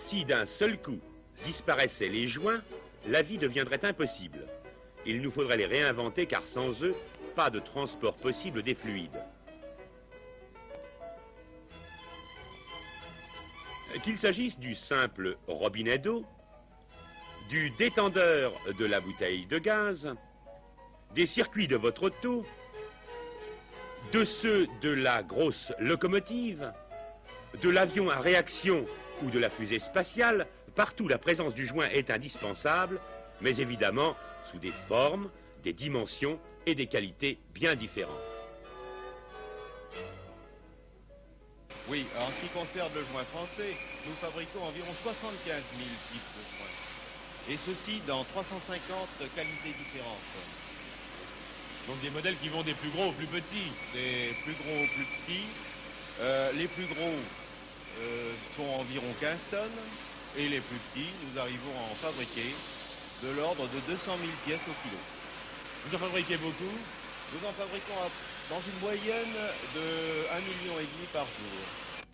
Si d'un seul coup disparaissaient les joints, la vie deviendrait impossible. Il nous faudrait les réinventer car sans eux, pas de transport possible des fluides. Qu'il s'agisse du simple robinet d'eau, du détendeur de la bouteille de gaz, des circuits de votre auto, de ceux de la grosse locomotive, de l'avion à réaction ou de la fusée spatiale, partout la présence du joint est indispensable, mais évidemment sous des formes, des dimensions et des qualités bien différentes. Oui, en ce qui concerne le joint français, nous fabriquons environ 75 000 types de joints. Et ceci dans 350 qualités différentes. Donc des modèles qui vont des plus gros aux plus petits. Des plus gros aux plus petits. Les plus gros sont environ 15 tonnes. Et les plus petits, nous arrivons à en fabriquer de l'ordre de 200 000 pièces au kilo. Vous en fabriquez beaucoup? Nous en fabriquons dans une moyenne de 1,5 million par jour.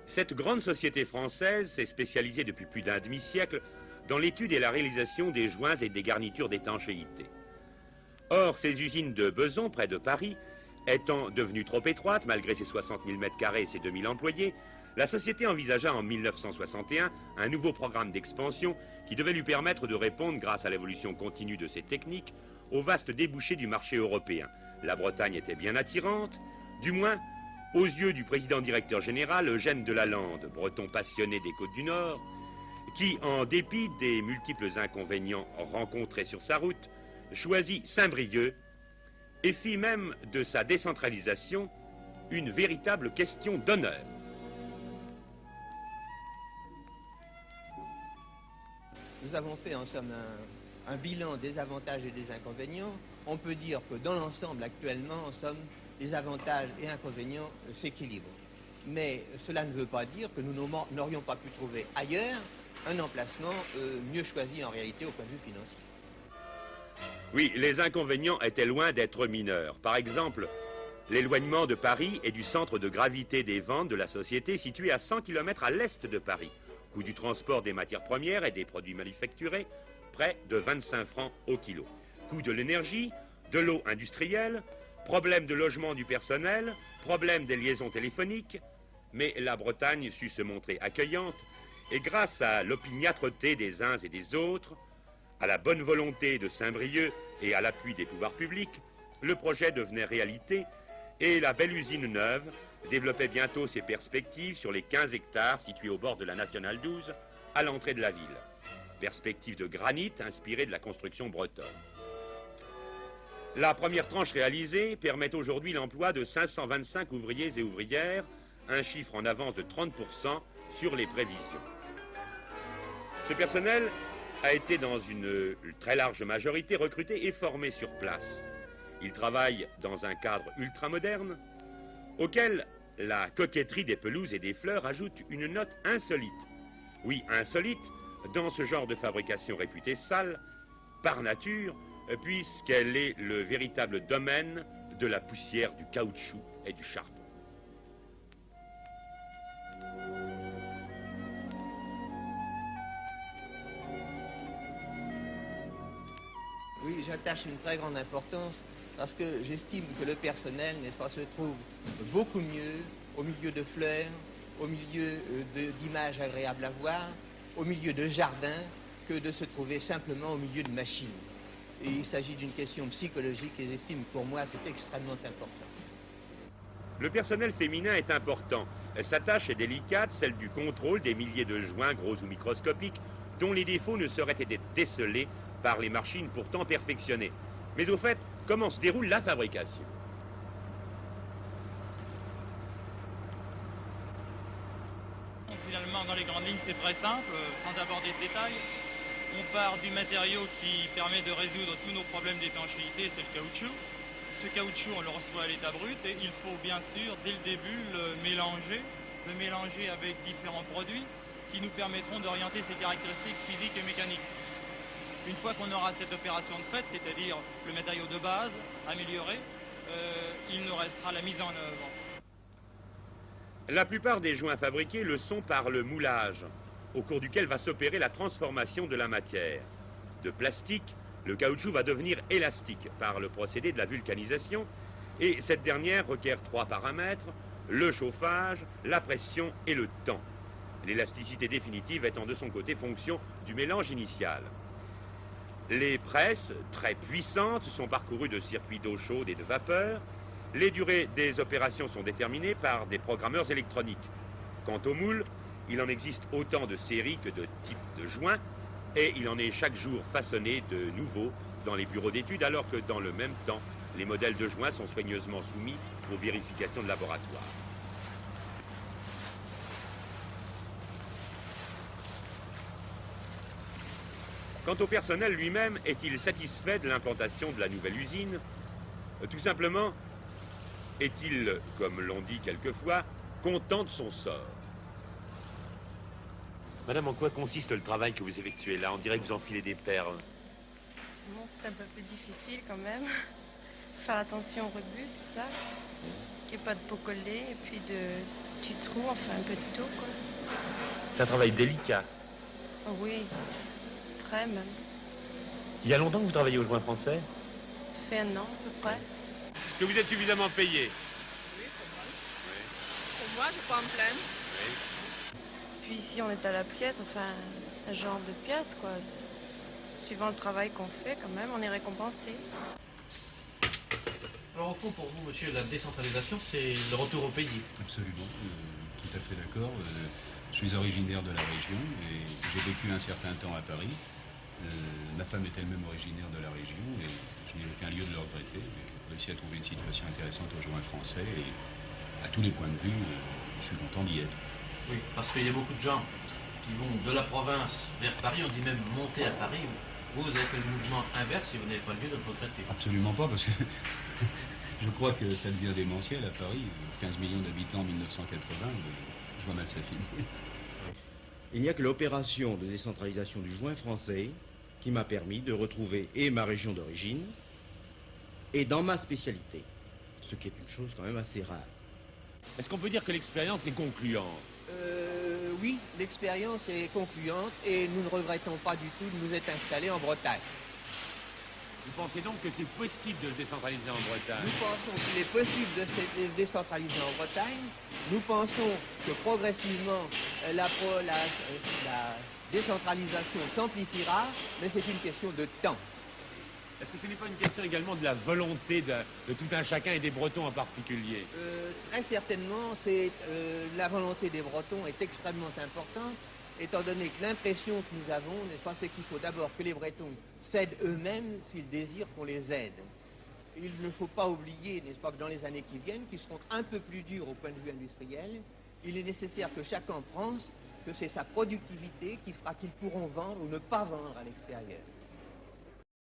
Cette grande société française s'est spécialisée depuis plus d'un demi-siècle dans l'étude et la réalisation des joints et des garnitures d'étanchéité. Or, ces usines de Beson, près de Paris, étant devenues trop étroites, malgré ses 60 000 m² et ses 2000 employés, la société envisagea en 1961 un nouveau programme d'expansion qui devait lui permettre de répondre, grâce à l'évolution continue de ses techniques, aux vastes débouchés du marché européen. La Bretagne était bien attirante, du moins aux yeux du président directeur général Eugène Delalande, breton passionné des côtes du Nord, qui, en dépit des multiples inconvénients rencontrés sur sa route, choisit Saint-Brieuc et fit même de sa décentralisation une véritable question d'honneur. Nous avons fait en somme un bilan des avantages et des inconvénients. On peut dire que dans l'ensemble actuellement, en somme, les avantages et inconvénients s'équilibrent. Mais cela ne veut pas dire que nous n'aurions pas pu trouver ailleurs un emplacement mieux choisi en réalité au point de vue financier. Oui, les inconvénients étaient loin d'être mineurs. Par exemple, l'éloignement de Paris et du centre de gravité des ventes de la société situé à 100 km à l'est de Paris. Coût du transport des matières premières et des produits manufacturés, près de 25 francs au kilo. Coût de l'énergie, de l'eau industrielle, problème de logement du personnel, problème des liaisons téléphoniques. Mais la Bretagne sut se montrer accueillante et grâce à l'opiniâtreté des uns et des autres, à la bonne volonté de Saint-Brieuc et à l'appui des pouvoirs publics, le projet devenait réalité et la belle usine neuve développait bientôt ses perspectives sur les 15 hectares situés au bord de la Nationale 12, à l'entrée de la ville. Perspectives de granit inspirées de la construction bretonne. La première tranche réalisée permet aujourd'hui l'emploi de 525 ouvriers et ouvrières, un chiffre en avance de 30% sur les prévisions. Ce personnel a été dans une très large majorité recruté et formé sur place. Il travaille dans un cadre ultramoderne auquel la coquetterie des pelouses et des fleurs ajoute une note insolite. Oui, insolite dans ce genre de fabrication réputée sale, par nature, puisqu'elle est le véritable domaine de la poussière, du caoutchouc et du charbon. Oui, j'attache une très grande importance parce que j'estime que le personnel, n'est-ce pas, se trouve beaucoup mieux au milieu de fleurs, au milieu d'images agréables à voir, au milieu de jardins, que de se trouver simplement au milieu de machines. Et il s'agit d'une question psychologique et j'estime que pour moi c'est extrêmement important. Le personnel féminin est important. Sa tâche est délicate, celle du contrôle des milliers de joints gros ou microscopiques, dont les défauts ne sauraient être décelés par les machines pourtant perfectionnées. Mais au fait, comment se déroule la fabrication? Finalement, dans les grandes lignes, c'est très simple, sans aborder de détails. On part du matériau qui permet de résoudre tous nos problèmes d'étanchéité, c'est le caoutchouc. Ce caoutchouc, on le reçoit à l'état brut et il faut bien sûr, dès le début, le mélanger avec différents produits qui nous permettront d'orienter ses caractéristiques physiques et mécaniques. Une fois qu'on aura cette opération de fait, c'est-à-dire le matériau de base amélioré, il nous restera la mise en œuvre. La plupart des joints fabriqués le sont par le moulage. au cours duquel va s'opérer la transformation de la matière. De plastique, le caoutchouc va devenir élastique par le procédé de la vulcanisation, et cette dernière requiert 3 paramètres, le chauffage, la pression et le temps. L'élasticité définitive étant de son côté fonction du mélange initial. Les presses, très puissantes, sont parcourues de circuits d'eau chaude et de vapeur. Les durées des opérations sont déterminées par des programmeurs électroniques. Quant au moule, il en existe autant de séries que de types de joints, et il en est chaque jour façonné de nouveaux dans les bureaux d'études, alors que dans le même temps, les modèles de joints sont soigneusement soumis aux vérifications de laboratoire. Quant au personnel lui-même, est-il satisfait de l'implantation de la nouvelle usine? Tout simplement, est-il, comme l'on dit quelquefois, content de son sort? Madame, en quoi consiste le travail que vous effectuez là? On dirait que vous enfilez des perles. Bon, c'est un peu plus difficile quand même. Faire attention au rebut, c'est ça. Qu'il n'y ait pas de peau collée et puis de petits trous, enfin un peu de tout, quoi. C'est un travail délicat. Oh oui, très même. Il y a longtemps que vous travaillez au joint français? Ça fait 1 an à peu près. Est-ce que vous êtes suffisamment payé? Oui, pas mal. Pour moi, je ne peux pas me plaindre. Puis ici, on est à la pièce, enfin, un genre de pièce, quoi. Suivant le travail qu'on fait, quand même, on est récompensé. Alors au fond, pour vous, monsieur, la décentralisation, c'est le retour au pays. Absolument, tout à fait d'accord. Je suis originaire de la région et j'ai vécu un certain temps à Paris. Ma femme est elle-même originaire de la région et je n'ai aucun lieu de le regretter. J'ai réussi à trouver une situation intéressante au joint français et à tous les points de vue, je suis content d'y être. Oui, parce qu'il y a beaucoup de gens qui vont de la province vers Paris, on dit même monter à Paris. Vous avez fait le mouvement inverse et vous n'avez pas lieu de le regretter. Absolument pas, parce que je crois que ça devient démentiel à Paris. 15 millions d'habitants en 1980, je vois mal ça finir. Il n'y a que l'opération de décentralisation du joint français qui m'a permis de retrouver et ma région d'origine et dans ma spécialité, ce qui est une chose quand même assez rare. Est-ce qu'on peut dire que l'expérience est concluante? Oui, l'expérience est concluante et nous ne regrettons pas du tout de nous être installés en Bretagne. Vous pensez donc que c'est possible de se décentraliser en Bretagne? Nous pensons qu'il est possible de se décentraliser en Bretagne. Nous pensons que progressivement la décentralisation s'amplifiera, mais c'est une question de temps. Est-ce que ce n'est pas une question également de la volonté de tout un chacun et des Bretons en particulier? Très certainement, la volonté des Bretons est extrêmement importante, étant donné que l'impression que nous avons, n'est-ce pas, c'est qu'il faut d'abord que les Bretons s'aident eux-mêmes s'ils désirent qu'on les aide. Il ne faut pas oublier, n'est-ce pas, que dans les années qui viennent, qui seront un peu plus dures au point de vue industriel, il est nécessaire que chacun pense que c'est sa productivité qui fera qu'ils pourront vendre ou ne pas vendre à l'extérieur.